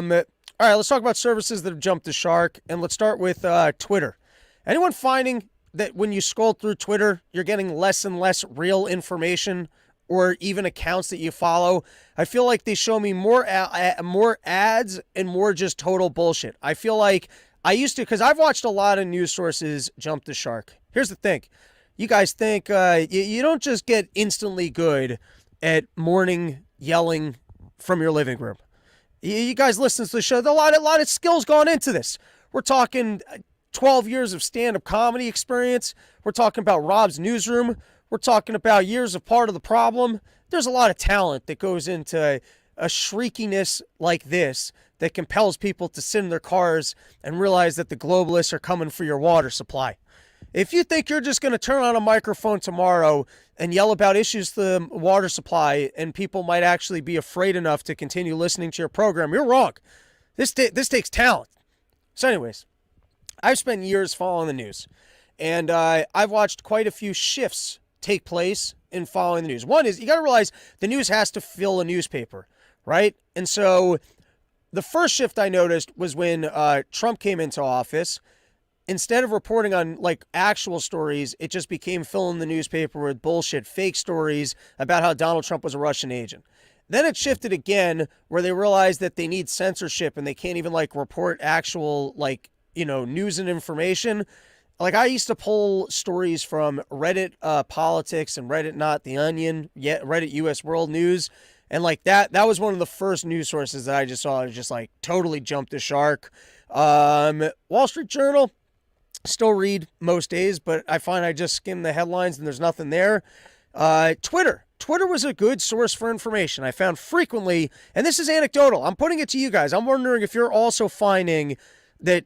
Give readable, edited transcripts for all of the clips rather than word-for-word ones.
All right, let's talk about services that have jumped the shark, and let's start with Twitter. Anyone finding that when you scroll through Twitter, you're getting less and less real information or even accounts that you follow? I feel like they show me more ads and more just total bullshit. I feel like I used to, because I've watched a lot of news sources jump the shark. Here's the thing. You guys think you don't just get instantly good at morning yelling from your living room. You guys listen to the show. A lot of skills gone into this. We're talking 12 years of stand-up comedy experience. We're talking about Rob's newsroom. We're talking about years of part of the problem. There's a lot of talent that goes into a shriekiness like this that compels people to sit in their cars and realize that the globalists are coming for your water supply. If you think you're just going to turn on a microphone tomorrow and yell about issues to the water supply and people might actually be afraid enough to continue listening to your program, you're wrong. This takes talent. So anyways, I've spent years following the news, and I've watched quite a few shifts take place in following the news. One is you got to realize the news has to fill a newspaper, right? And so the first shift I noticed was when Trump came into office. Instead of reporting on like actual stories, it just became filling the newspaper with bullshit, fake stories about how Donald Trump was a Russian agent. Then it shifted again where they realized that they need censorship and they can't even like report actual news and information. Like I used to pull stories from Reddit Politics and Reddit Not the Onion, yet Reddit US World News. And like that was one of the first news sources that I just saw just like totally jumped the shark. Wall Street Journal. Still read most days, but I find I just skim the headlines and there's nothing there. Twitter was a good source for information. I found frequently, and this is anecdotal, I'm putting it to you guys. I'm wondering if you're also finding that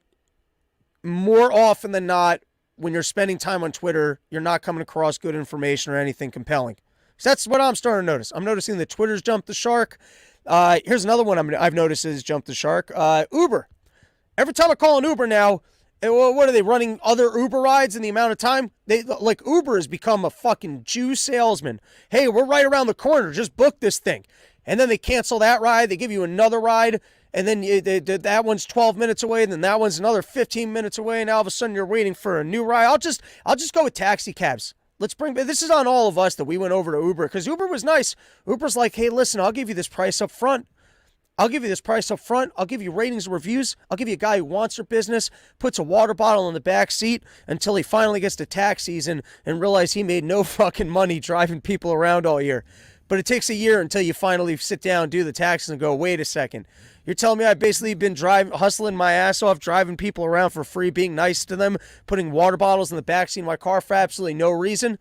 more often than not, when you're spending time on Twitter, you're not coming across good information or anything compelling. So that's what I'm starting to notice. I'm noticing that Twitter's jumped the shark. Here's another one I've noticed is jumped the shark. Uber. Every time I call an Uber now, what are they running other Uber rides in the amount of time? Uber has become a fucking Jew salesman. Hey, we're right around the corner. Just book this thing. And then they cancel that ride. They give you another ride. And then that one's 12 minutes away. And then that one's another 15 minutes away. And all of a sudden you're waiting for a new ride. I'll just go with taxi cabs. This is on all of us that we went over to Uber because Uber was nice. Uber's like, hey, listen, I'll give you this price up front. I'll give you ratings and reviews. I'll give you a guy who wants your business, puts a water bottle in the back seat until he finally gets to tax season and realize he made no fucking money driving people around all year. But it takes a year until you finally sit down, do the taxes, and go, wait a second. You're telling me I've basically been hustling my ass off, driving people around for free, being nice to them, putting water bottles in the backseat of my car for absolutely no reason?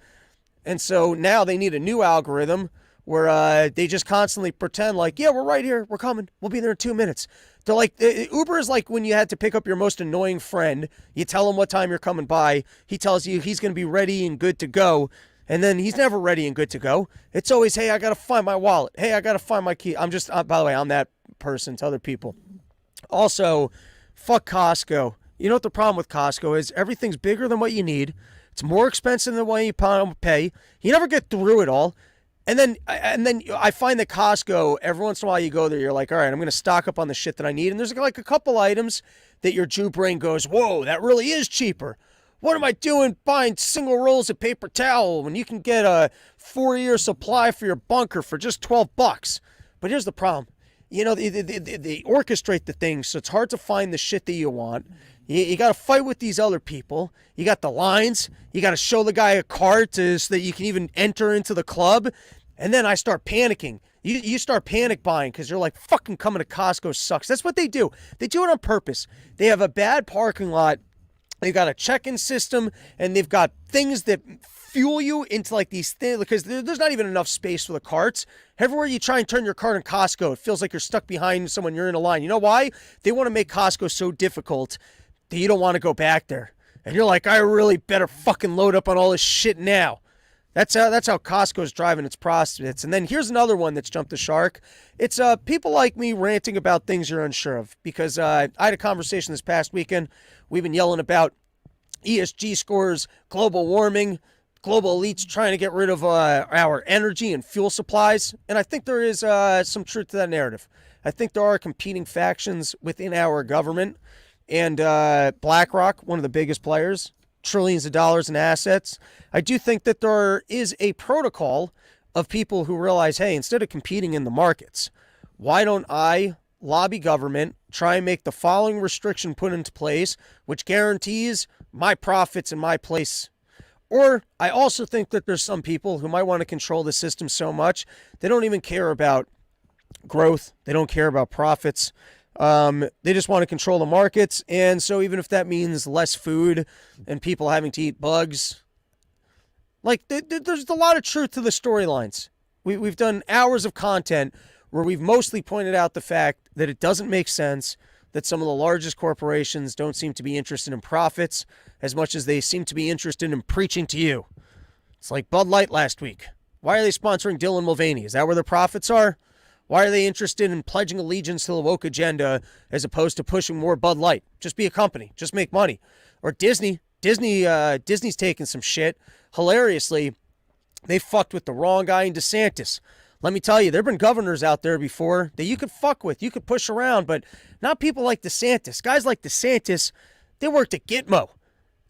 And so now they need a new algorithm where they just constantly pretend like, yeah, we're right here. We're coming. We'll be there in 2 minutes. They're like, Uber is like when you had to pick up your most annoying friend. You tell him what time you're coming by. He tells you he's going to be ready and good to go. And then he's never ready and good to go. It's always, hey, I got to find my wallet. Hey, I got to find my key. By the way, I'm that person to other people. Also, fuck Costco. You know what the problem with Costco is? Everything's bigger than what you need. It's more expensive than what you pay. You never get through it all. And then I find that Costco, every once in a while you go there, you're like, all right, I'm going to stock up on the shit that I need. And there's like a couple items that your Jew brain goes, whoa, that really is cheaper. What am I doing buying single rolls of paper towel when you can get a 4-year supply for your bunker for just $12? But here's the problem. You know, they orchestrate the things, so it's hard to find the shit that you want. You got to fight with these other people. You got the lines. You got to show the guy a card so that you can even enter into the club. And then I start panicking. You start panic buying because you're like, fucking coming to Costco sucks. That's what they do. They do it on purpose. They have a bad parking lot. They've got a check-in system, and they've got things that fuel you into like these things because there's not even enough space for the carts. Everywhere you try and turn your cart in Costco, it feels like you're stuck behind someone. You're in a line. You know why? They want to make Costco so difficult that you don't want to go back there. And you're like, I really better fucking load up on all this shit now. That's how Costco's driving its profits. And then here's another one that's jumped the shark. It's people like me ranting about things you're unsure of. Because I had a conversation this past weekend. We've been yelling about ESG scores, global warming, global elites trying to get rid of our energy and fuel supplies. And I think there is some truth to that narrative. I think there are competing factions within our government. And BlackRock, one of the biggest players, trillions of dollars in assets. I do think that there is a protocol of people who realize, hey, instead of competing in the markets, why don't I lobby government, try and make the following restriction put into place, which guarantees my profits in my place. Or I also think that there's some people who might want to control the system so much, they don't even care about growth. They don't care about profits. They just want to control the markets. And so even if that means less food and people having to eat bugs, like there's a lot of truth to the storylines. We've done hours of content where we've mostly pointed out the fact that it doesn't make sense that some of the largest corporations don't seem to be interested in profits as much as they seem to be interested in preaching to you. It's like Bud Light last week. Why are they sponsoring Dylan Mulvaney? Is that where their profits are? Why are they interested in pledging allegiance to the woke agenda as opposed to pushing more Bud Light? Just be a company. Just make money. Or Disney. Disney's taking some shit. Hilariously, they fucked with the wrong guy in DeSantis. Let me tell you, there have been governors out there before that you could fuck with, you could push around, but not people like DeSantis. Guys like DeSantis, they worked at Gitmo.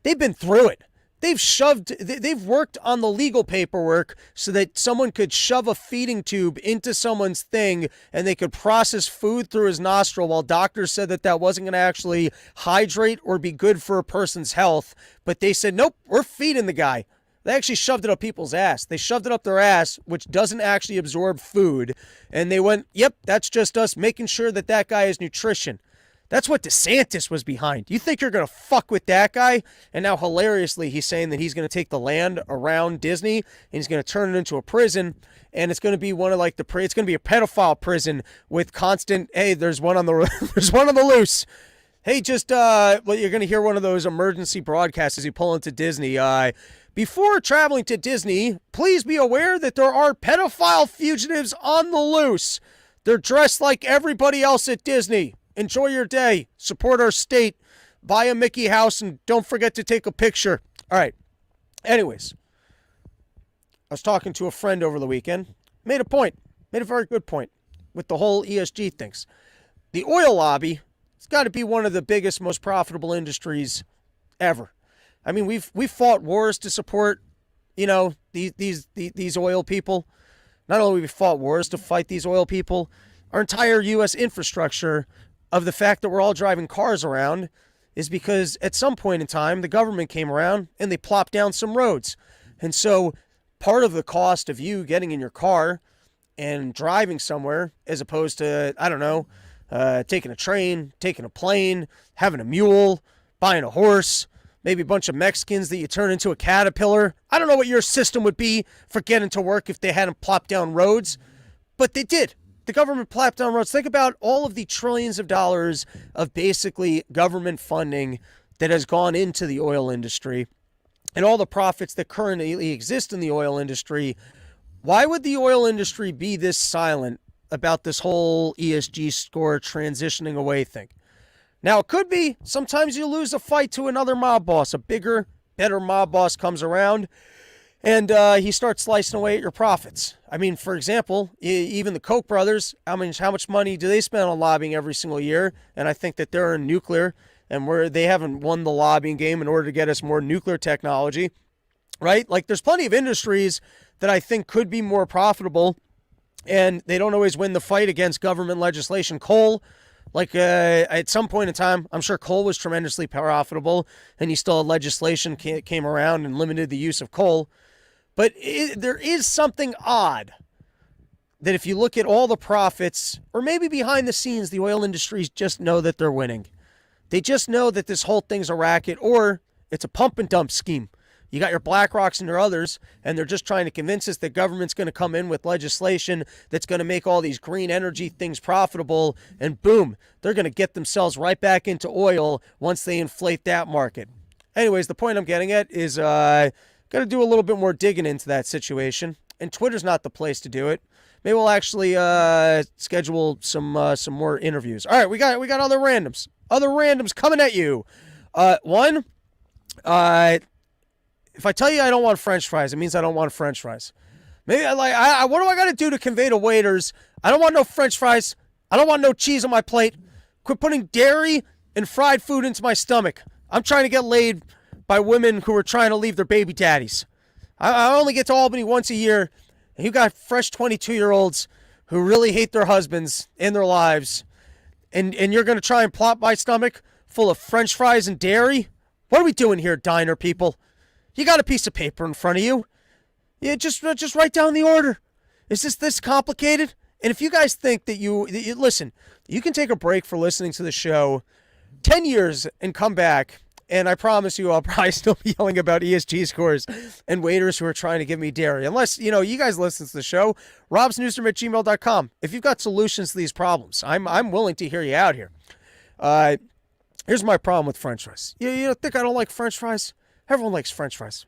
They've been through it. They've worked on the legal paperwork so that someone could shove a feeding tube into someone's thing and they could process food through his nostril while doctors said that that wasn't going to actually hydrate or be good for a person's health. But they said, nope, we're feeding the guy. They actually shoved it up people's ass. They shoved it up their ass, which doesn't actually absorb food. And they went, yep, that's just us making sure that that guy has nutrition. That's what DeSantis was behind. You think you're going to fuck with that guy? And now, hilariously, he's saying that he's going to take the land around Disney and he's going to turn it into a prison. And it's going to be it's going to be a pedophile prison with constant, hey, there's one on the, there's one on the loose. Hey, you're going to hear one of those emergency broadcasts as you pull into Disney. Before traveling to Disney, please be aware that there are pedophile fugitives on the loose. They're dressed like everybody else at Disney. Enjoy your day. Support our state. Buy a Mickey house and don't forget to take a picture. All right. Anyways, I was talking to a friend over the weekend. Made a very good point with the whole ESG things. The oil lobby, it's got to be one of the biggest, most profitable industries ever. I mean, we've fought wars to support, these oil people. Not only have we fought wars to fight these oil people, our entire U.S. infrastructure of the fact that we're all driving cars around is because at some point in time, the government came around and they plopped down some roads. And so part of the cost of you getting in your car and driving somewhere, as opposed to, taking a train, taking a plane, having a mule, buying a horse, maybe a bunch of Mexicans that you turn into a caterpillar. I don't know what your system would be for getting to work if they hadn't plopped down roads, but they did. The government plopped down roads. Think about all of the trillions of dollars of basically government funding that has gone into the oil industry and all the profits that currently exist in the oil industry. Why would the oil industry be this silent about this whole ESG score transitioning away thing? Now, it could be sometimes you lose a fight to another mob boss. A bigger, better mob boss comes around and he starts slicing away at your profits. I mean, for example, even the Koch brothers, how much money do they spend on lobbying every single year? And I think that they're in nuclear, and they haven't won the lobbying game in order to get us more nuclear technology, right? Like, there's plenty of industries that I think could be more profitable, and they don't always win the fight against government legislation. Coal, at some point in time, I'm sure coal was tremendously profitable, and you still had legislation came around and limited the use of coal. But there is something odd that if you look at all the profits, or maybe behind the scenes, the oil industries just know that they're winning. They just know that this whole thing's a racket, or it's a pump and dump scheme. You got your BlackRocks and your others, and they're just trying to convince us that government's going to come in with legislation that's going to make all these green energy things profitable, and boom, they're going to get themselves right back into oil once they inflate that market. Anyways, the point I'm getting at is got to do a little bit more digging into that situation, and Twitter's not the place to do it. Maybe we'll actually schedule some more interviews. All right, we got other randoms coming at you. One, if I tell you I don't want French fries, it means I don't want French fries. Maybe what do I got to do to convey to waiters? I don't want no French fries. I don't want no cheese on my plate. Quit putting dairy and fried food into my stomach. I'm trying to get laid by women who are trying to leave their baby daddies. I only get to Albany once a year, and you got fresh 22-year-olds who really hate their husbands and their lives, and you're going to try and plop my stomach full of French fries and dairy? What are we doing here, diner people? You got a piece of paper in front of you. Yeah, just write down the order. Is this complicated? And if you guys think that listen, you can take a break for listening to the show 10 years and come back, and I promise you I'll probably still be yelling about ESG scores and waiters who are trying to give me dairy. Unless, you guys listen to the show, robsnewsroom@gmail.com. If you've got solutions to these problems, I'm willing to hear you out here. Here's my problem with French fries. You think I don't like French fries? Everyone likes French fries.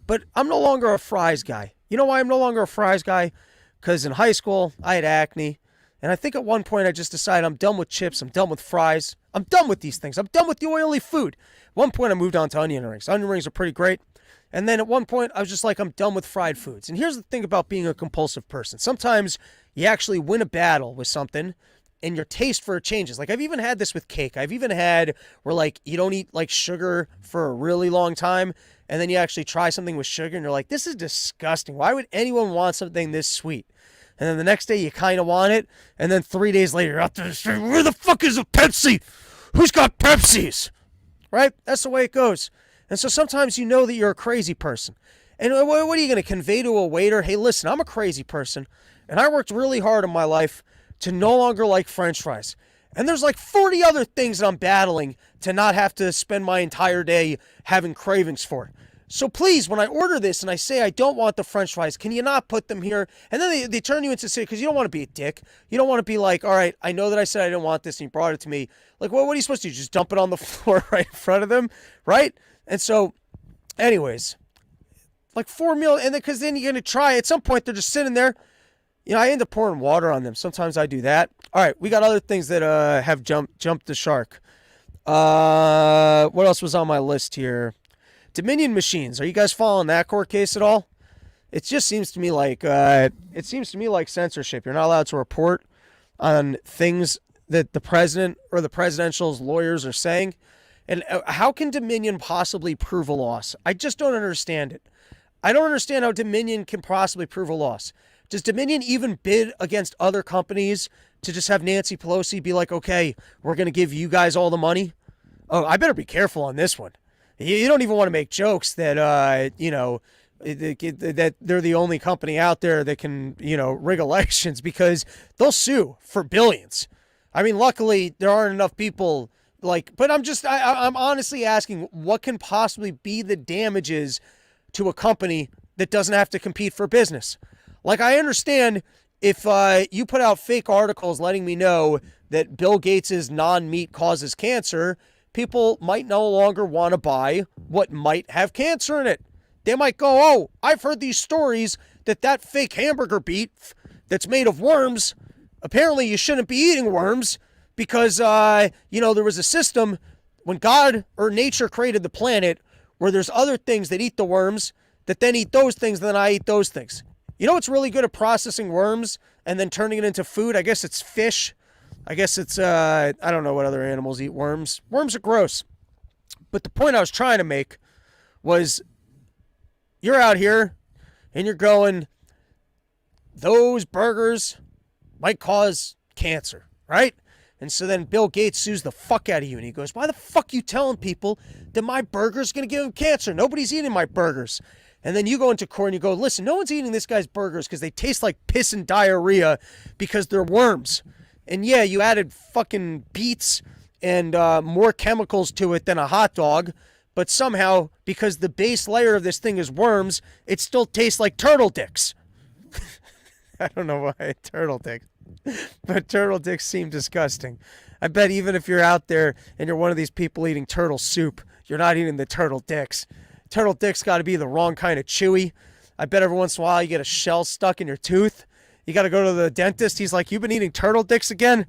But I'm no longer a fries guy. You know why I'm no longer a fries guy? Because in high school, I had acne. And I think at one point I just decided I'm done with chips. I'm done with fries. I'm done with these things. I'm done with the oily food. At one point I moved on to onion rings. Onion rings are pretty great. And then at one point I was just like, I'm done with fried foods. And here's the thing about being a compulsive person. Sometimes you actually win a battle with something and your taste for it changes. Like I've even had this with cake. I've even had where like you don't eat like sugar for a really long time. And then you actually try something with sugar and you're like, this is disgusting. Why would anyone want something this sweet? And then the next day you kind of want it. And then 3 days later you're out there saying, where the fuck is a Pepsi? Who's got Pepsis? Right? That's the way it goes. And so sometimes you know that you're a crazy person. And what are you going to convey to a waiter? Hey, listen, I'm a crazy person. And I worked really hard in my life to no longer like French fries. And there's like 40 other things that I'm battling to not have to spend my entire day having cravings for. So please, when I order this and I say I don't want the French fries, can you not put them here? And then they turn you into city because you don't want to be a dick. You don't want to be like, all right, I know that I said I didn't want this and you brought it to me. Like, what are you supposed to do? Just dump it on the floor right in front of them, right? And so, anyways, like 4 meals, and because then you're going to try. At some point, they're just sitting there. I end up pouring water on them. Sometimes I do that. All right, we got other things that have jumped the shark. What else was on my list here? Dominion machines. Are you guys following that court case at all? It just seems to me like censorship. You're not allowed to report on things that the president or the presidential's lawyers are saying. And how can Dominion possibly prove a loss? I just don't understand it. I don't understand how Dominion can possibly prove a loss. Does Dominion even bid against other companies to just have Nancy Pelosi be like, okay, we're going to give you guys all the money? Oh, I better be careful on this one. You don't even want to make jokes that, that they're the only company out there that can, rig elections because they'll sue for billions. I mean, luckily there aren't enough people but I'm honestly asking what can possibly be the damages to a company that doesn't have to compete for business. Like, I understand if you put out fake articles letting me know that Bill Gates' non-meat causes cancer, people might no longer want to buy what might have cancer in it. They might go, oh, I've heard these stories that fake hamburger beef that's made of worms, apparently you shouldn't be eating worms because, there was a system when God or nature created the planet where there's other things that eat the worms that then eat those things, and then I eat those things. You know what's really good at processing worms and then turning it into food? I guess it's fish. I guess it's, I don't know what other animals eat worms. Worms are gross. But the point I was trying to make was you're out here and you're going, those burgers might cause cancer, right? And so then Bill Gates sues the fuck out of you and he goes, why the fuck are you telling people that my burger's going to give them cancer? Nobody's eating my burgers. And then you go into court and you go, listen, no one's eating this guy's burgers because they taste like piss and diarrhea because they're worms. And yeah, you added fucking beets and more chemicals to it than a hot dog. But somehow, because the base layer of this thing is worms, it still tastes like turtle dicks. I don't know why turtle dicks. But turtle dicks seem disgusting. I bet even if you're out there and you're one of these people eating turtle soup, you're not eating the turtle dicks. Turtle dicks got to be the wrong kind of chewy. I bet every once in a while you get a shell stuck in your tooth. You got to go to the dentist. He's like, you've been eating turtle dicks again?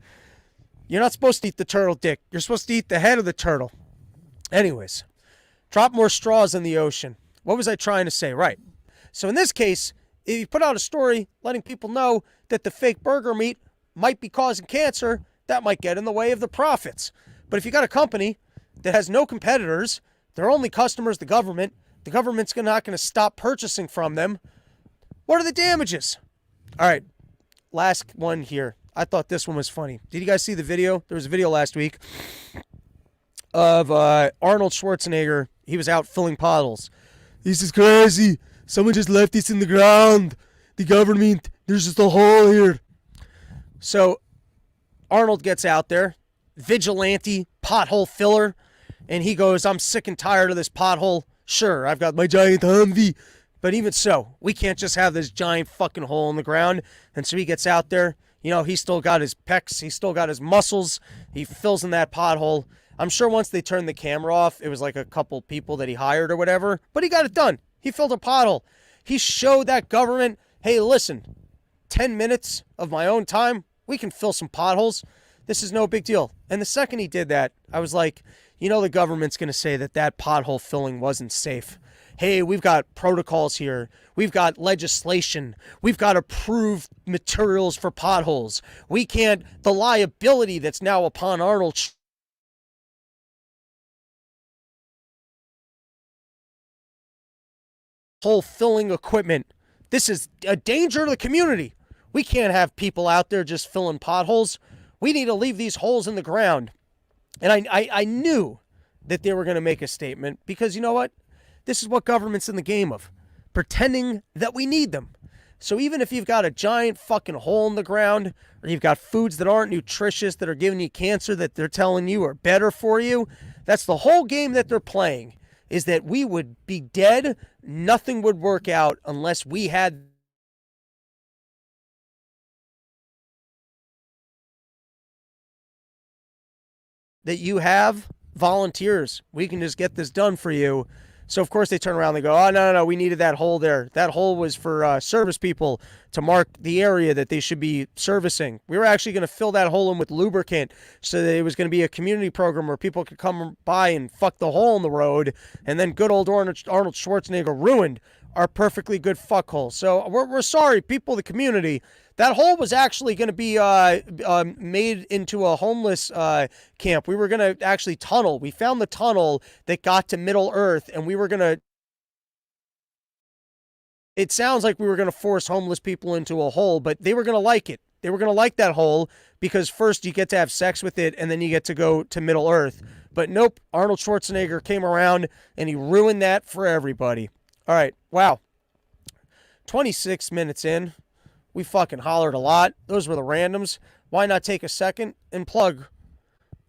You're not supposed to eat the turtle dick. You're supposed to eat the head of the turtle. Anyways, drop more straws in the ocean. What was I trying to say? Right. So in this case, if you put out a story letting people know that the fake burger meat might be causing cancer, that might get in the way of the profits. But if you got a company that has no competitors, their only customers the government's not going to stop purchasing from them. What are the damages? All right, last one here. I thought this one was funny. Did you guys see the video? There was a video last week of Arnold Schwarzenegger. He was out filling potholes. This is crazy. Someone just left this in the ground. The government, there's just a hole here. So Arnold gets out there, vigilante, pothole filler, and he goes, I'm sick and tired of this pothole. Sure, I've got my giant Humvee, but even so, we can't just have this giant fucking hole in the ground. And so he gets out there. You know, he's still got his pecs. He's still got his muscles. He fills in that pothole. I'm sure once they turned the camera off, it was like a couple people that he hired or whatever, but he got it done. He filled a pothole. He showed that government, hey, listen, 10 minutes of my own time, we can fill some potholes. This is no big deal. And the second he did that, I was like, you know, the government's going to say that that pothole filling wasn't safe. Hey, we've got protocols here. We've got legislation. We've got approved materials for potholes. We can't, the liability that's now upon Arnold hole filling equipment. This is a danger to the community. We can't have people out there just filling potholes. We need to leave these holes in the ground. And I knew that they were going to make a statement because you know what? This is what government's in the game of, pretending that we need them. So even if you've got a giant fucking hole in the ground, or you've got foods that aren't nutritious, that are giving you cancer, that they're telling you are better for you, that's the whole game that they're playing, is that we would be dead, nothing would work out unless we had that you have volunteers. We can just get this done for you. So, of course, they turn around and they go, oh, no, we needed that hole there. That hole was for service people to mark the area that they should be servicing. We were actually going to fill that hole in with lubricant so that it was going to be a community program where people could come by and fuck the hole in the road. And then good old Arnold Schwarzenegger ruined our perfectly good fuck hole. So we're sorry, people of the community. That hole was actually going to be made into a homeless camp. We were going to actually tunnel. We found the tunnel that got to Middle Earth, and we were going to... It sounds like we were going to force homeless people into a hole, but they were going to like it. They were going to like that hole because first you get to have sex with it, and then you get to go to Middle Earth. But nope, Arnold Schwarzenegger came around, and he ruined that for everybody. All right, wow. 26 minutes in. We fucking hollered a lot. Those were the randoms. Why not take a second and plug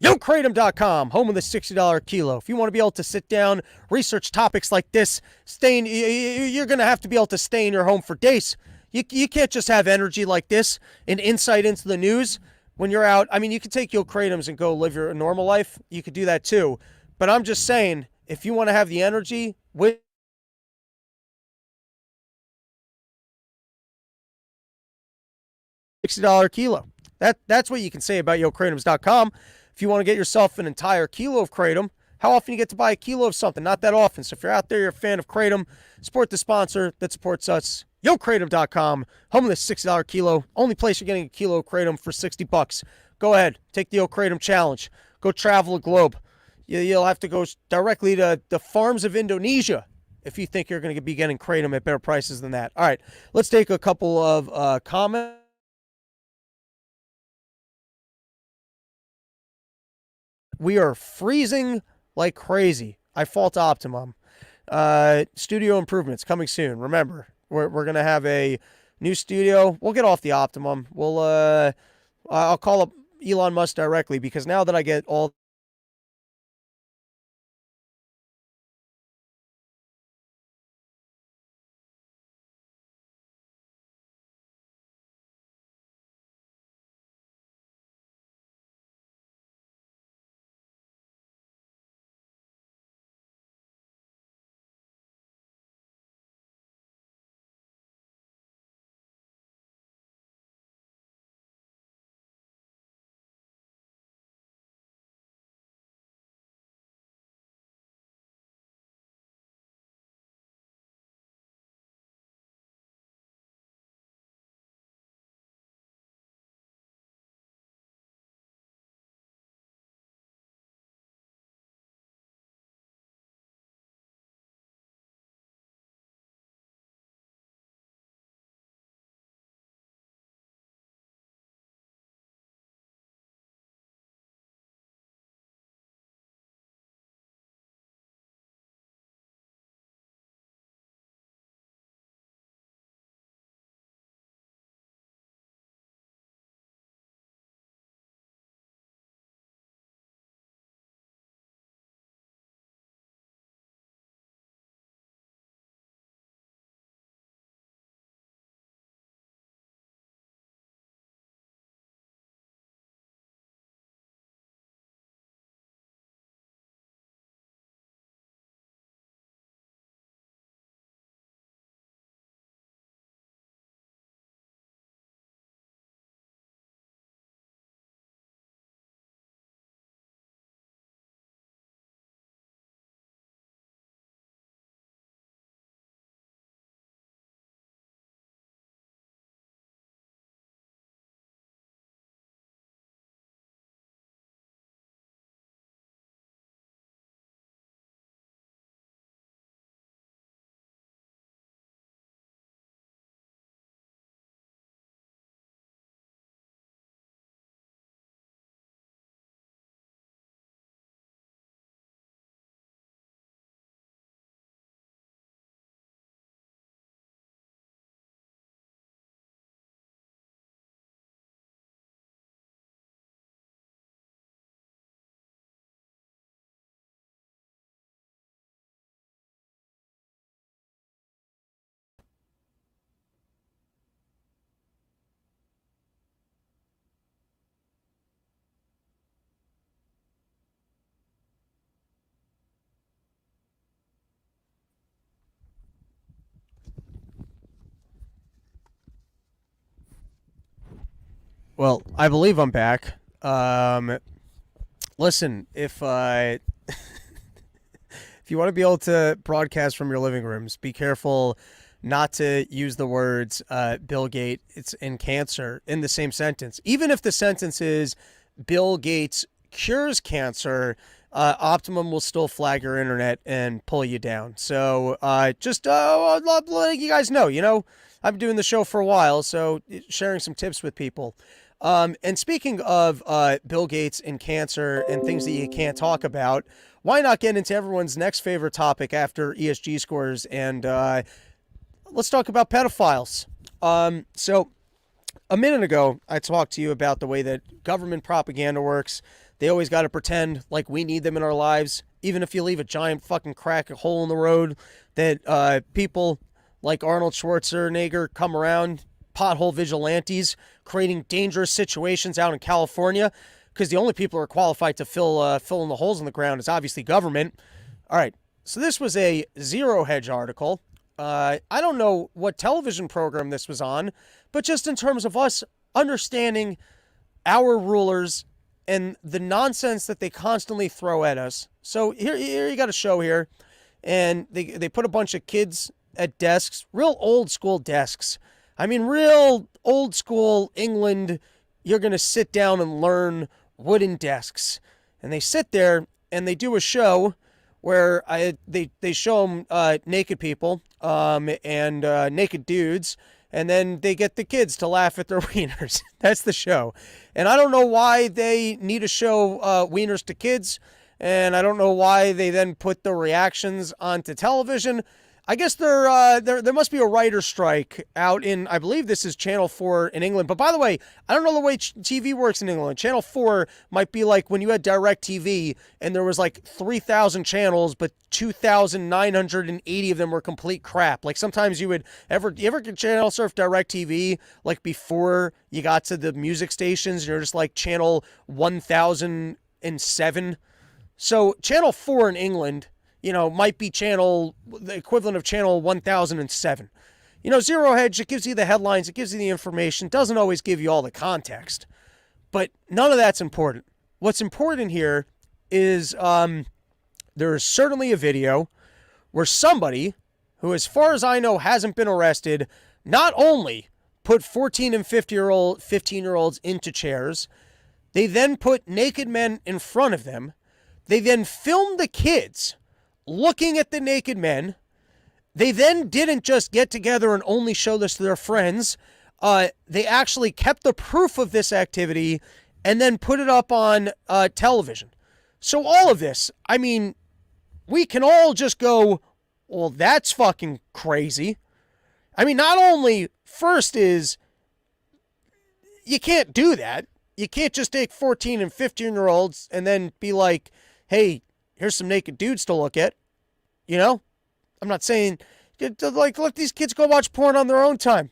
YoKratom.com, home of the $60 kilo. If you want to be able to sit down, research topics like this, you're going to have to be able to stay in your home for days. You can't just have energy like this and insight into the news when you're out. I mean, you could take YoKratoms and go live your normal life. You could do that too. But I'm just saying, if you want to have the energy with $60 kilo. That's what you can say about YoKratoms.com. If you want to get yourself an entire kilo of Kratom, how often you get to buy a kilo of something? Not that often. So if you're out there, you're a fan of Kratom, support the sponsor that supports us. YoKratom.com, home of the $60 kilo. Only place you're getting a kilo of Kratom for $60. Go ahead, take the YoKratom challenge. Go travel the globe. You'll have to go directly to the farms of Indonesia if you think you're going to be getting Kratom at better prices than that. All right, let's take a couple of comments. We are freezing like crazy. I fault Optimum. Studio improvements coming soon. Remember, we're going to have a new studio. We'll get off the Optimum. I'll call up Elon Musk directly because now that I get all Well, I believe I'm back. Listen, if if you want to be able to broadcast from your living rooms, be careful not to use the words Bill Gates and cancer in the same sentence. Even if the sentence is Bill Gates cures cancer, Optimum will still flag your internet and pull you down. So just letting you guys know, I've been doing the show for a while, so sharing some tips with people. And speaking of Bill Gates and cancer and things that you can't talk about, why not get into everyone's next favorite topic after ESG scores? And let's talk about pedophiles. So a minute ago, I talked to you about the way that government propaganda works. They always got to pretend like we need them in our lives. Even if you leave a giant fucking crack, a hole in the road, that people like Arnold Schwarzenegger come around, pothole vigilantes, creating dangerous situations out in California, because the only people who are qualified to fill in the holes in the ground is obviously government. All right, so this was a Zero Hedge article. I don't know what television program this was on, but just in terms of us understanding our rulers and the nonsense that they constantly throw at us. So here you got a show here, and they put a bunch of kids at desks, real old school desks. I mean, real old school England, you're going to sit down and learn wooden desks. And they sit there and they do a show where they show them naked people and naked dudes, and then they get the kids to laugh at their wieners. That's the show. And I don't know why they need to show wieners to kids, and I don't know why they then put the reactions onto television. I guess there must be a writer's strike out in, I believe this is Channel 4 in England. But by the way, I don't know the way TV works in England. Channel 4 might be like when you had DirecTV and there was like 3,000 channels, but 2,980 of them were complete crap. Like sometimes you ever get channel surf DirecTV like before you got to the music stations and you're just like channel 1007. So Channel 4 in England, might be the equivalent of channel 1007. Zero Hedge, it gives you the headlines, it gives you the information, doesn't always give you all the context. But none of that's important. What's important here is there is certainly a video where somebody who, as far as I know, hasn't been arrested, not only put 14 and 15-year-olds into chairs, they then put naked men in front of them. They then filmed the kids looking at the naked men. They then didn't just get together and only show this to their friends. They actually kept the proof of this activity and then put it up on television. So all of this, I mean, we can all just go, well, that's fucking crazy. I mean, not only first is you can't do that. You can't just take 14 and 15-year-olds and then be like, hey, here's some naked dudes to look at. I'm not saying, like, let these kids go watch porn on their own time.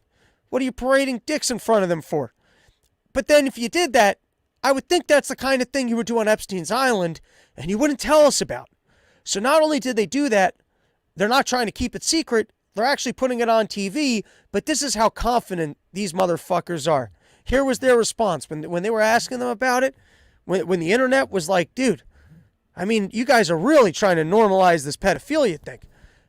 What are you parading dicks in front of them for? But then if you did that, I would think that's the kind of thing you would do on Epstein's Island, and you wouldn't tell us about. So not only did they do that, they're not trying to keep it secret, they're actually putting it on TV, but this is how confident these motherfuckers are. Here was their response when they were asking them about it, when the internet was like, dude, I mean, you guys are really trying to normalize this pedophilia thing.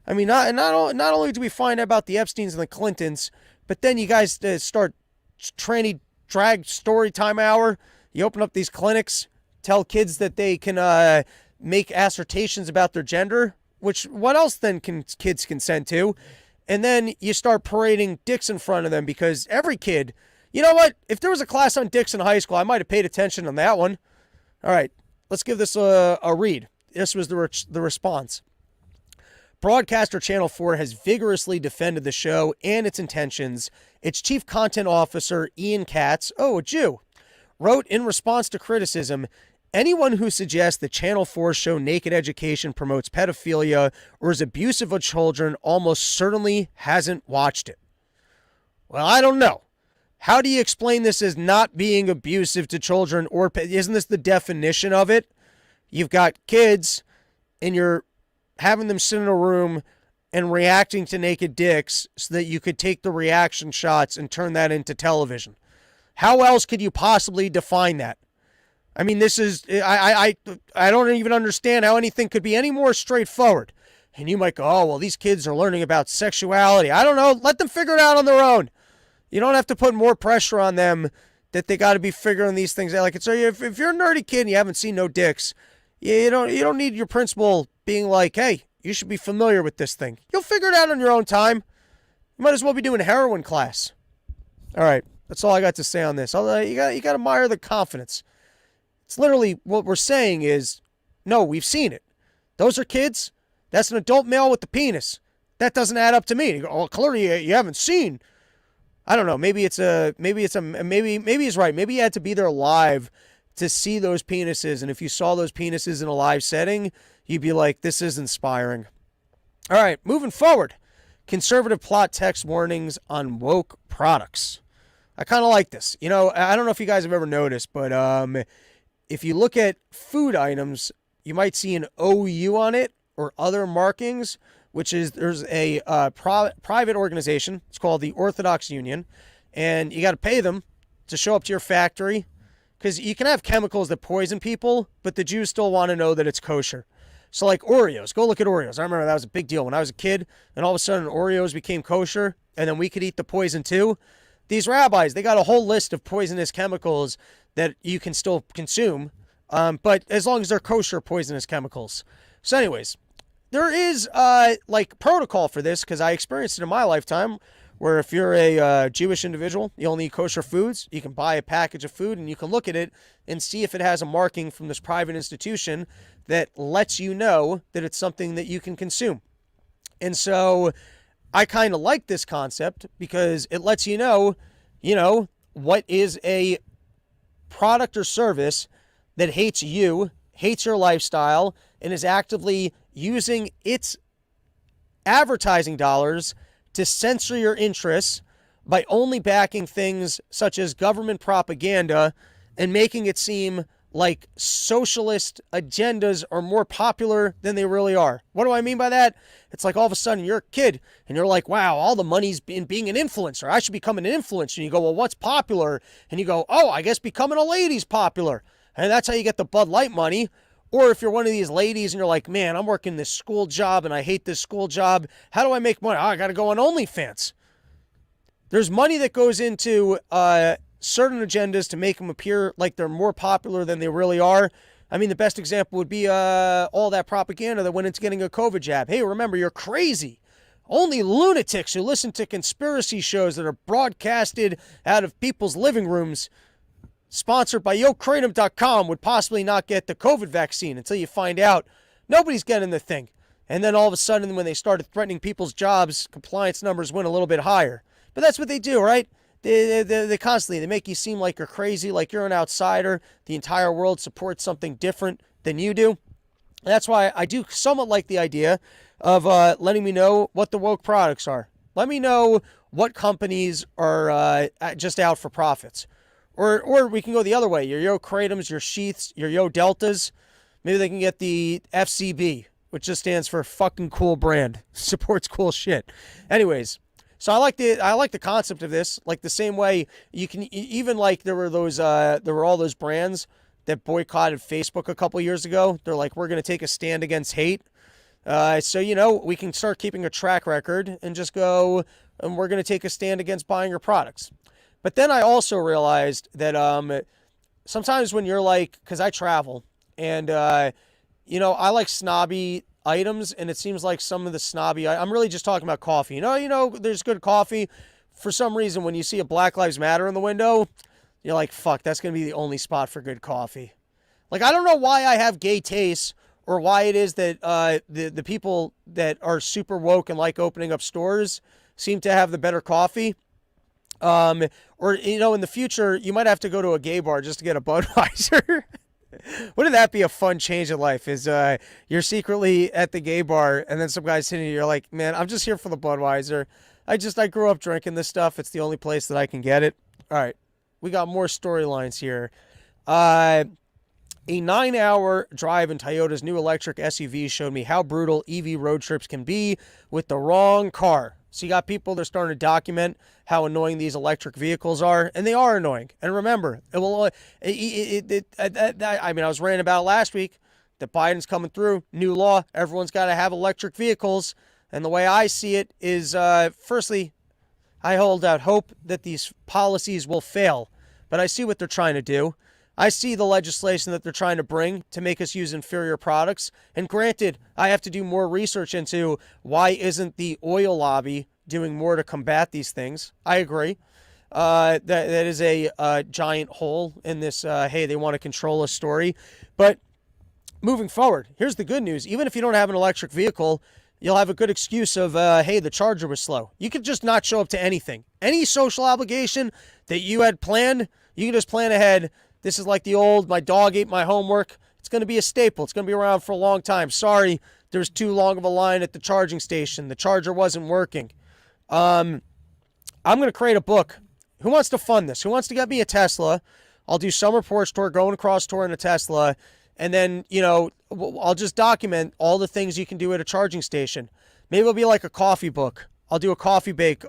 I mean, not only do we find out about the Epsteins and the Clintons, but then you guys start tranny drag story time hour. You open up these clinics, tell kids that they can make assertions about their gender, which what else then can kids consent to? And then you start parading dicks in front of them because every kid, you know what? If there was a class on dicks in high school, I might have paid attention on that one. All right, let's give this a read. This was the response. Broadcaster Channel 4 has vigorously defended the show and its intentions. Its chief content officer, Ian Katz, a Jew, wrote in response to criticism, anyone who suggests that Channel 4's show Naked Education promotes pedophilia or is abusive of children almost certainly hasn't watched it. Well, I don't know. How do you explain this as not being abusive to children, or isn't this the definition of it? You've got kids and you're having them sit in a room and reacting to naked dicks so that you could take the reaction shots and turn that into television. How else could you possibly define that? I mean, this is I don't even understand how anything could be any more straightforward. And you might go, oh, well, these kids are learning about sexuality. I don't know. Let them figure it out on their own. You don't have to put more pressure on them that they got to be figuring these things out. Like, so if you're a nerdy kid and you haven't seen no dicks, you don't need your principal being like, hey, you should be familiar with this thing. You'll figure it out on your own time. You might as well be doing heroin class. All right, that's all I got to say on this. You got to admire the confidence. It's literally what we're saying is, no, we've seen it. Those are kids. That's an adult male with the penis. That doesn't add up to me. You go, oh, clearly you haven't seen. I don't know. Maybe he's right. Maybe you had to be there live to see those penises. And if you saw those penises in a live setting, you'd be like, this is inspiring. All right, moving forward. Conservative plot text warnings on woke products. I kind of like this. You know, I don't know if you guys have ever noticed, but if you look at food items, you might see an OU on it or other markings, which is there's a private organization. It's called the Orthodox Union, and you got to pay them to show up to your factory because you can have chemicals that poison people, but the Jews still want to know that it's kosher. So like Oreos, go look at Oreos. I remember that was a big deal when I was a kid, and all of a sudden Oreos became kosher, and then we could eat the poison too. These rabbis, they got a whole list of poisonous chemicals that you can still consume, but as long as they're kosher poisonous chemicals. So anyways, there is like protocol for this because I experienced it in my lifetime where if you're a Jewish individual, you only eat kosher foods, you can buy a package of food and you can look at it and see if it has a marking from this private institution that lets you know that it's something that you can consume. And so I kind of like this concept because it lets you know, what is a product or service that hates you, hates your lifestyle, and is actively using its advertising dollars to censor your interests by only backing things such as government propaganda and making it seem like socialist agendas are more popular than they really are. What do I mean by that? It's like all of a sudden you're a kid and you're like, wow, all the money's in being an influencer. I should become an influencer. And you go, well, what's popular? And you go, oh, I guess becoming a lady's popular. And that's how you get the Bud Light money. Or if you're one of these ladies and you're like, man, I'm working this school job and I hate this school job. How do I make money? Oh, I got to go on OnlyFans. There's money that goes into certain agendas to make them appear like they're more popular than they really are. I mean, the best example would be all that propaganda that went into getting a COVID jab. Hey, remember, you're crazy. Only lunatics who listen to conspiracy shows that are broadcasted out of people's living rooms, sponsored by YoKratom.com, would possibly not get the COVID vaccine until you find out nobody's getting the thing. And then all of a sudden, when they started threatening people's jobs, compliance numbers went a little bit higher. But that's what they do, right? They constantly, they make you seem like you're crazy, like you're an outsider. The entire world supports something different than you do. And that's why I do somewhat like the idea of letting me know what the woke products are. Let me know what companies are just out for profits. Or we can go the other way. Your Yo Kratoms, your Sheaths, your Yo Deltas. Maybe they can get the FCB, which just stands for fucking cool brand. Supports cool shit. Anyways, so I like the concept of this. Like the same way you can even like there were all those brands that boycotted Facebook a couple years ago. They're like, we're going to take a stand against hate. So we can start keeping a track record and just go, and we're going to take a stand against buying your products. But then I also realized that sometimes when you're like, because I travel and I like snobby items, and it seems like some of the snobby, I'm really just talking about coffee. There's good coffee. For some reason, when you see a Black Lives Matter in the window, you're like, fuck, that's going to be the only spot for good coffee. Like, I don't know why I have gay tastes or why it is that the people that are super woke and like opening up stores seem to have the better coffee. Or in the future, you might have to go to a gay bar just to get a Budweiser. Wouldn't that be a fun change in life? Is you're secretly at the gay bar and then some guy's sitting here, you're like, man, I'm just here for the Budweiser. I grew up drinking this stuff. It's the only place that I can get it. All right, we got more storylines here. A 9-hour drive in Toyota's new electric SUV showed me how brutal EV road trips can be with the wrong car. So you got people that are starting to document how annoying these electric vehicles are, and they are annoying. And remember, I was ranting about it last week, that Biden's coming through, new law, everyone's got to have electric vehicles. And the way I see it is, firstly, I hold out hope that these policies will fail, but I see what they're trying to do. I see the legislation that they're trying to bring to make us use inferior products. And granted, I have to do more research into why isn't the oil lobby doing more to combat these things. I agree. That is a giant hole in this, hey, they want to control us story. But moving forward, here's the good news. Even if you don't have an electric vehicle, you'll have a good excuse of, hey, the charger was slow. You could just not show up to anything. Any social obligation that you had planned, you can just plan ahead. This is like the old, my dog ate my homework. It's going to be a staple. It's going to be around for a long time. Sorry, there's too long of a line at the charging station. The charger wasn't working. I'm going to create a book. Who wants to fund this? Who wants to get me a Tesla? I'll do summer porch tour, going across tour in a Tesla. And then, I'll just document all the things you can do at a charging station. Maybe it'll be like a coffee book. I'll do a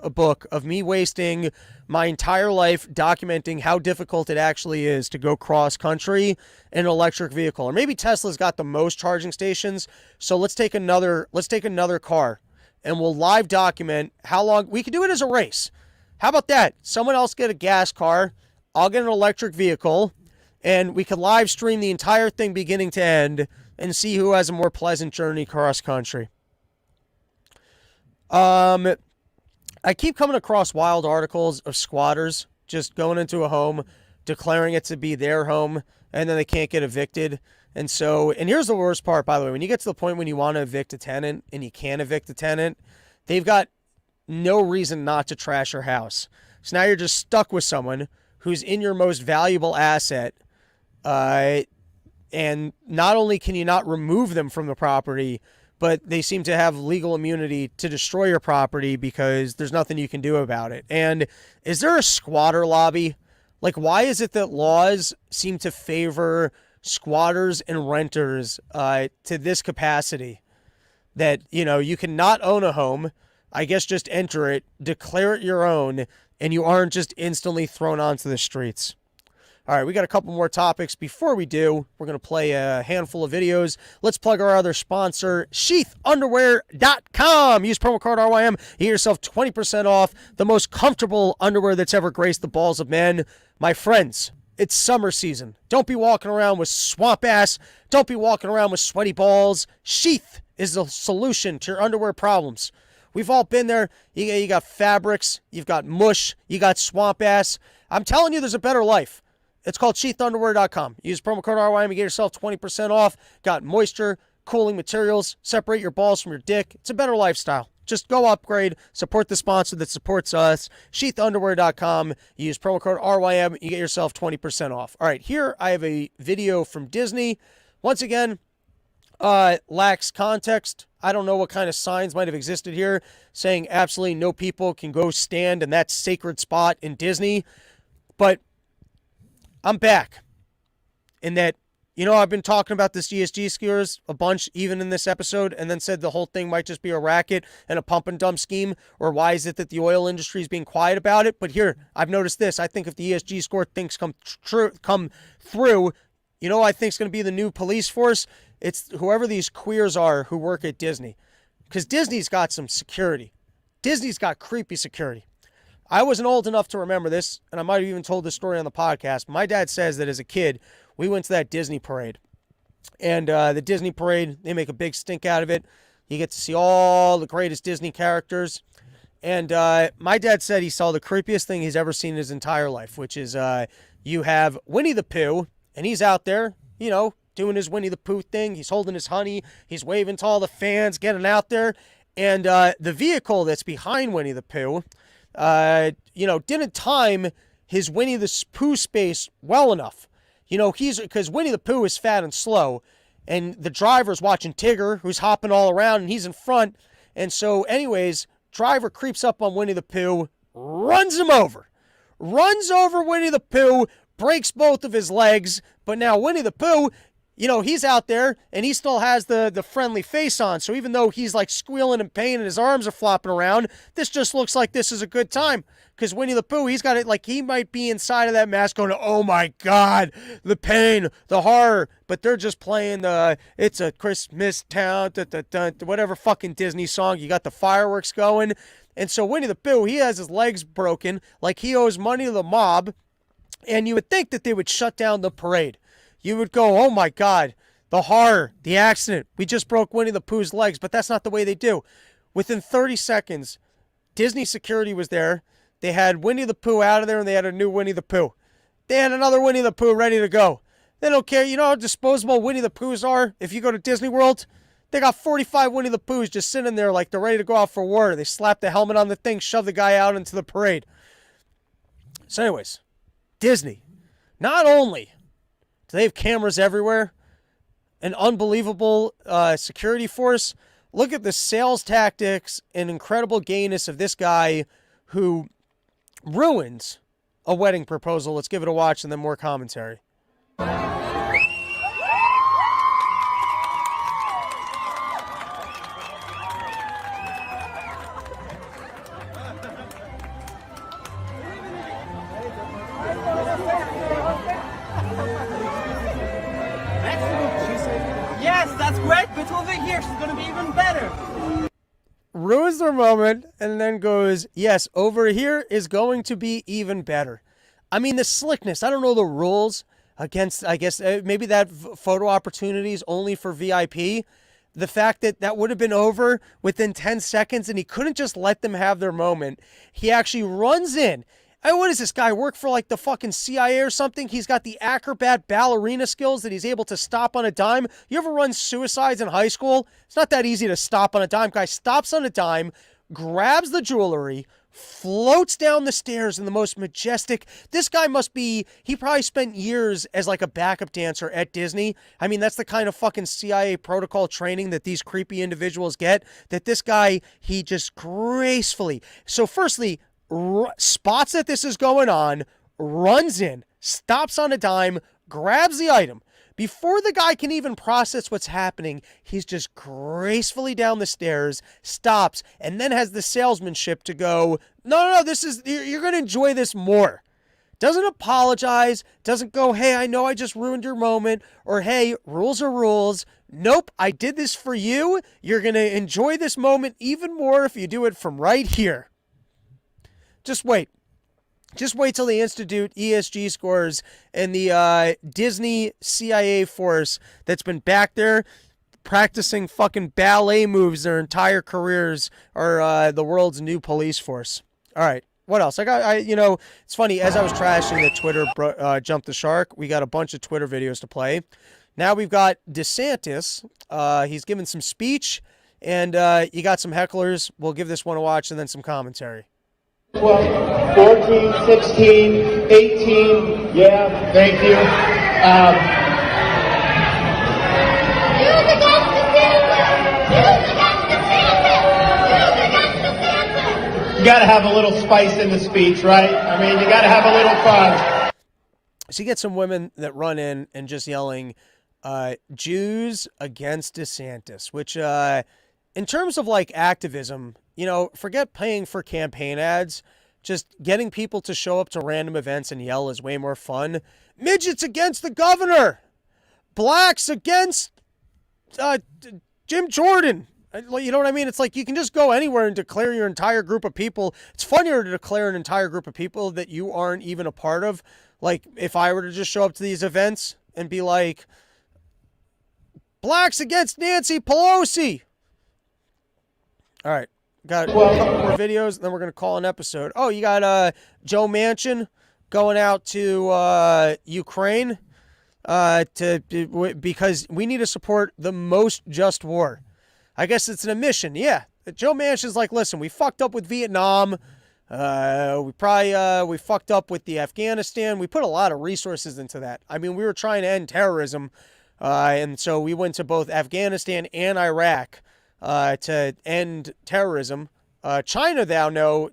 a book of me wasting my entire life documenting how difficult it actually is to go cross country in an electric vehicle. Or maybe Tesla's got the most charging stations. So let's take another car and we'll live document how long. We could do it as a race. How about that? Someone else get a gas car. I'll get an electric vehicle. And we could live stream the entire thing beginning to end and see who has a more pleasant journey cross country. I keep coming across wild articles of squatters just going into a home, declaring it to be their home, and then they can't get evicted. And here's the worst part, by the way. When you get to the point when you want to evict a tenant and you can't evict a tenant, they've got no reason not to trash your house. So now you're just stuck with someone who's in your most valuable asset. And not only can you not remove them from the property, but they seem to have legal immunity to destroy your property because there's nothing you can do about it. And is there a squatter lobby? Like, why is it that laws seem to favor squatters and renters to this capacity? That, you cannot own a home, I guess just enter it, declare it your own, and you aren't just instantly thrown onto the streets. All right, we got a couple more topics. Before we do, we're going to play a handful of videos. Let's plug our other sponsor, sheathunderwear.com. Use promo code RYM. You get yourself 20% off the most comfortable underwear that's ever graced the balls of men. My friends, it's summer season. Don't be walking around with swamp ass. Don't be walking around with sweaty balls. Sheath is the solution to your underwear problems. We've all been there. You got fabrics. You've got mush. You got swamp ass. I'm telling you, there's a better life. It's called sheathunderwear.com. Use promo code RYM and get yourself 20% off. Got moisture, cooling materials, separate your balls from your dick. It's a better lifestyle. Just go upgrade, support the sponsor that supports us, sheathunderwear.com. Use promo code RYM, you get yourself 20% off. All right, here I have a video from Disney. Once again, lacks context. I don't know what kind of signs might have existed here saying absolutely no people can go stand in that sacred spot in Disney. But I'm back in that, I've been talking about this ESG skiers a bunch, even in this episode, and then said the whole thing might just be a racket and a pump and dump scheme, or why is it that the oil industry is being quiet about it? But here, I've noticed this. I think if the ESG score things come through, I think it's going to be the new police force. It's whoever these queers are who work at Disney, because Disney's got some security. Disney's got creepy security. I wasn't old enough to remember this, and I might have even told this story on the podcast. My dad says that as a kid, we went to that Disney parade. And the Disney parade, they make a big stink out of it. You get to see all the greatest Disney characters. And my dad said he saw the creepiest thing he's ever seen in his entire life, which is you have Winnie the Pooh, and he's out there, doing his Winnie the Pooh thing. He's holding his honey. He's waving to all the fans, getting out there. And the vehicle that's behind Winnie the Pooh, didn't time his Winnie the Pooh space well enough. Because Winnie the Pooh is fat and slow, and the driver's watching Tigger, who's hopping all around, and he's in front. And so, anyways, driver creeps up on Winnie the Pooh, runs him over. Runs over Winnie the Pooh, breaks both of his legs, but now Winnie the Pooh, he's out there and he still has the friendly face on. So even though he's like squealing in pain and his arms are flopping around, this just looks like this is a good time. Because Winnie the Pooh, he's got it like he might be inside of that mask going, oh my God, the pain, the horror. But they're just playing It's a Christmas Town, whatever fucking Disney song. You got the fireworks going. And so Winnie the Pooh, he has his legs broken like he owes money to the mob. And you would think that they would shut down the parade. You would go, oh my God, the horror, the accident. We just broke Winnie the Pooh's legs, but that's not the way they do. Within 30 seconds, Disney security was there. They had Winnie the Pooh out of there, and they had a new Winnie the Pooh. They had another Winnie the Pooh ready to go. They don't care. You know how disposable Winnie the Poohs are? If you go to Disney World, they got 45 Winnie the Poohs just sitting there like they're ready to go out for war. They slap the helmet on the thing, shove the guy out into the parade. So anyways, Disney, not only do they have cameras everywhere, an unbelievable security force, look at the sales tactics and incredible gayness of this guy who ruins a wedding proposal. Let's give it a watch and then more commentary. Yes, that's great, but over here she's going to be even better. Ruins their moment and then goes, yes, over here is going to be even better. I mean, the slickness. I don't know the rules against, I guess, maybe that photo opportunity is only for VIP. The fact that that would have been over within 10 seconds and he couldn't just let them have their moment. He actually runs in. And what does this guy work for, like the fucking CIA or something? He's got the acrobat ballerina skills that he's able to stop on a dime. You ever run suicides in high school? It's not that easy to stop on a dime. Guy stops on a dime, grabs the jewelry, floats down the stairs in the most majestic. This guy must be, he probably spent years as like a backup dancer at Disney. I mean, that's the kind of fucking CIA protocol training that these creepy individuals get, that this guy, he just gracefully. So firstly, spots that this is going on, runs in, stops on a dime, grabs the item. Before the guy can even process what's happening, he's just gracefully down the stairs, stops, and then has the salesmanship to go, no, you're going to enjoy this more. Doesn't apologize, doesn't go, hey, I know I just ruined your moment, or hey, rules are rules. Nope, I did this for you. You're going to enjoy this moment even more if you do it from right here. Just wait. Just wait till they institute ESG scores and the Disney CIA force that's been back there practicing fucking ballet moves their entire careers are the world's new police force. All right. What else? It's funny. As I was trashing that Twitter jumped the shark, we got a bunch of Twitter videos to play. Now we've got DeSantis. He's given some speech, and you got some hecklers. We'll give this one a watch and then some commentary. 12, 14, 16, 18, yeah, thank you. Use against DeSantis! You gotta have a little spice in the speech, right? I mean, you gotta have a little fun. So you get some women that run in and just yelling, Jews against DeSantis, which, in terms of like activism, forget paying for campaign ads. Just getting people to show up to random events and yell is way more fun. Midgets against the governor. Blacks against Jim Jordan. You know what I mean? It's like you can just go anywhere and declare your entire group of people. It's funnier to declare an entire group of people that you aren't even a part of. Like if I were to just show up to these events and be like, blacks against Nancy Pelosi. All right. Got a couple more videos, and then we're going to call an episode. Oh, you got Joe Manchin going out to Ukraine because we need to support the most just war. I guess it's an admission. Yeah, Joe Manchin's like, listen, we fucked up with Vietnam. We fucked up with the Afghanistan. We put a lot of resources into that. I mean, we were trying to end terrorism, and so we went to both Afghanistan and Iraq to end terrorism. China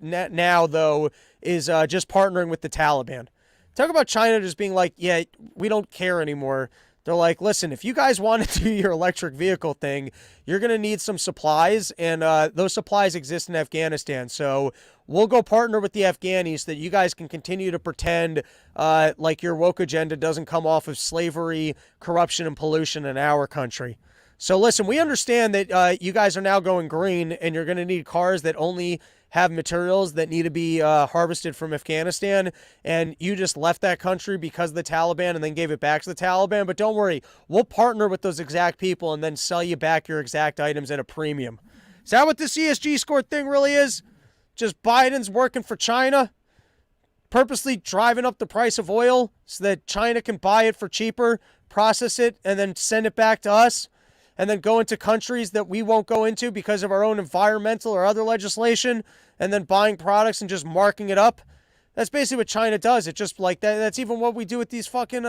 now, though, is just partnering with the Taliban. Talk about China just being like, yeah, we don't care anymore. They're like, listen, if you guys want to do your electric vehicle thing, you're going to need some supplies, and those supplies exist in Afghanistan. So we'll go partner with the Afghanis so that you guys can continue to pretend like your woke agenda doesn't come off of slavery, corruption, and pollution in our country. So listen, we understand that you guys are now going green, and you're going to need cars that only have materials that need to be harvested from Afghanistan, and you just left that country because of the Taliban and then gave it back to the Taliban. But don't worry, we'll partner with those exact people and then sell you back your exact items at a premium. Is that what this ESG score thing really is? Just Biden's working for China, purposely driving up the price of oil so that China can buy it for cheaper, process it, and then send it back to us, and then go into countries that we won't go into because of our own environmental or other legislation, and then buying products and just marking it up. That's basically what China does. It's just like that. That's even what we do with these fucking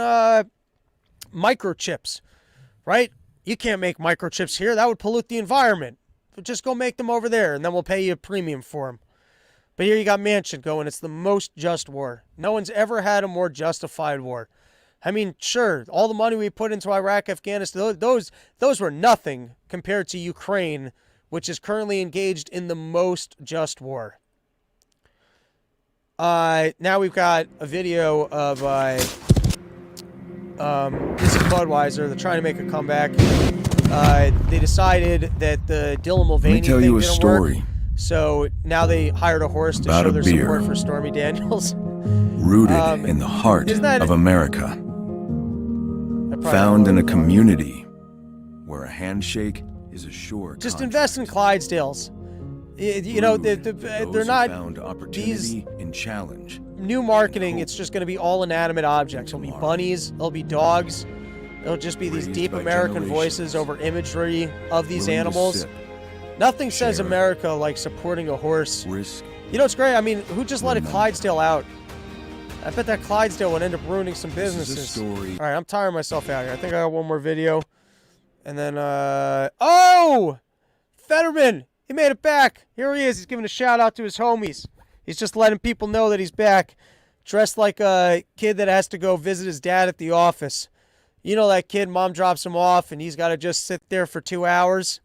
microchips, right? You can't make microchips here. That would pollute the environment. But just go make them over there, and then we'll pay you a premium for them. But here you got Manchin going, it's the most just war. No one's ever had a more justified war. I mean, sure, all the money we put into Iraq, Afghanistan, those were nothing compared to Ukraine, which is currently engaged in the most just war. Now we've got a video of this is Budweiser. They're trying to make a comeback. They decided that the Dylan Mulvaney Let me tell thing you a didn't story. work, so now they hired a horse to About show a their beer. support for Stormy Daniels. Rooted in the heart isn't that- of America. I probably Found in a won't. community where a handshake is a sure Just contract. invest in Clydesdales. You know, Rude, they're those who not found opportunity in challenge. new marketing. It's just going to be all inanimate objects. It'll be bunnies. It'll be dogs. It'll just be these Raised deep by American generations. voices over imagery of these Willing to animals. sip, Nothing says share, America like supporting a horse. risk. You know, it's great. I mean, who just let a Remember. Clydesdale out? I bet that Clydesdale would end up ruining some This is a businesses. story. All right, I'm tiring myself out here. I think I got one more video. And then, oh! Fetterman! He made it back. Here he is. He's giving a shout out to his homies. He's just letting people know that he's back. Dressed like a kid that has to go visit his dad at the office. You know that kid, mom drops him off, and he's got to just sit there for 2 hours.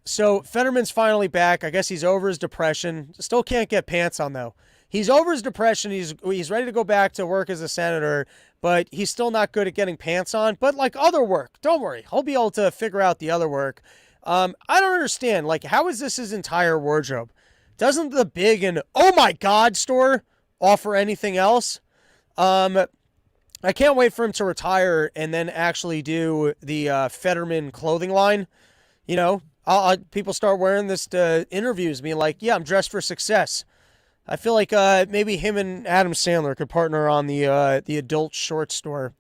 So Fetterman's finally back. I guess he's over his depression. Still can't get pants on, though. He's over his depression. He's ready to go back to work as a senator, but he's still not good at getting pants on. But like other work, don't worry. He'll be able to figure out the other work. I don't understand. Like, how is this his entire wardrobe? Doesn't the big and oh my God store offer anything else? I can't wait for him to retire and then actually do the Fetterman clothing line. You know, people start wearing this to interviews, being like, yeah, I'm dressed for success. I feel like maybe him and Adam Sandler could partner on the adult short store.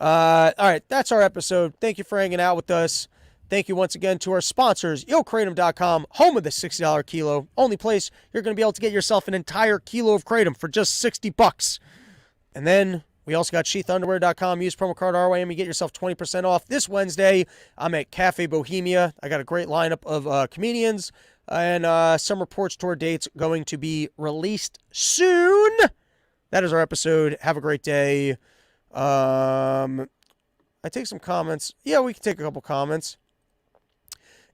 All right, that's our episode. Thank you for hanging out with us. Thank you once again to our sponsors, YoKratom.com, home of the $60 kilo. Only place you're going to be able to get yourself an entire kilo of Kratom for just $60. And then we also got sheathunderwear.com. Use promo code RYM. You get yourself 20% off. This Wednesday, I'm at Cafe Bohemia. I got a great lineup of comedians. And Summer Porch Tour dates going to be released soon. That is our episode. Have a great day. I take some comments. Yeah, we can take a couple comments.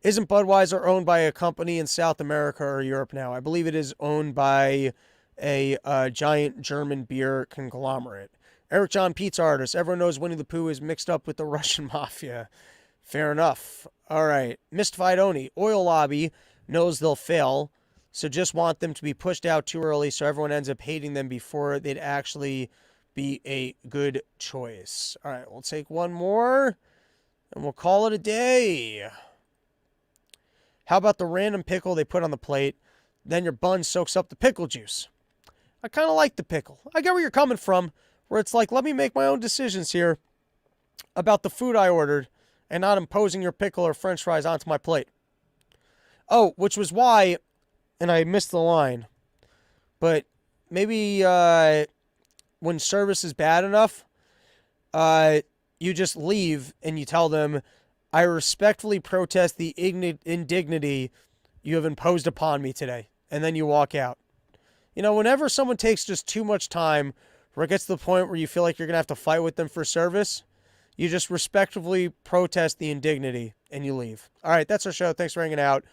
Isn't Budweiser owned by a company in South America or Europe now? I believe it is owned by a giant German beer conglomerate. Eric John, pizza artist. Everyone knows Winnie the Pooh is mixed up with the Russian mafia. Fair enough. All right. Mystified Oni. Oil lobby knows they'll fail, so just want them to be pushed out too early so everyone ends up hating them before they'd actually be a good choice. All right, we'll take one more, and we'll call it a day. How about the random pickle they put on the plate, then your bun soaks up the pickle juice? I kind of like the pickle. I get where you're coming from, where it's like, let me make my own decisions here about the food I ordered and not imposing your pickle or french fries onto my plate. Oh, which was why, and I missed the line, but maybe when service is bad enough, you just leave and you tell them, I respectfully protest the indignity you have imposed upon me today. And then you walk out. You know, whenever someone takes just too much time, where it gets to the point where you feel like you're going to have to fight with them for service, you just respectfully protest the indignity and you leave. All right, that's our show. Thanks for hanging out.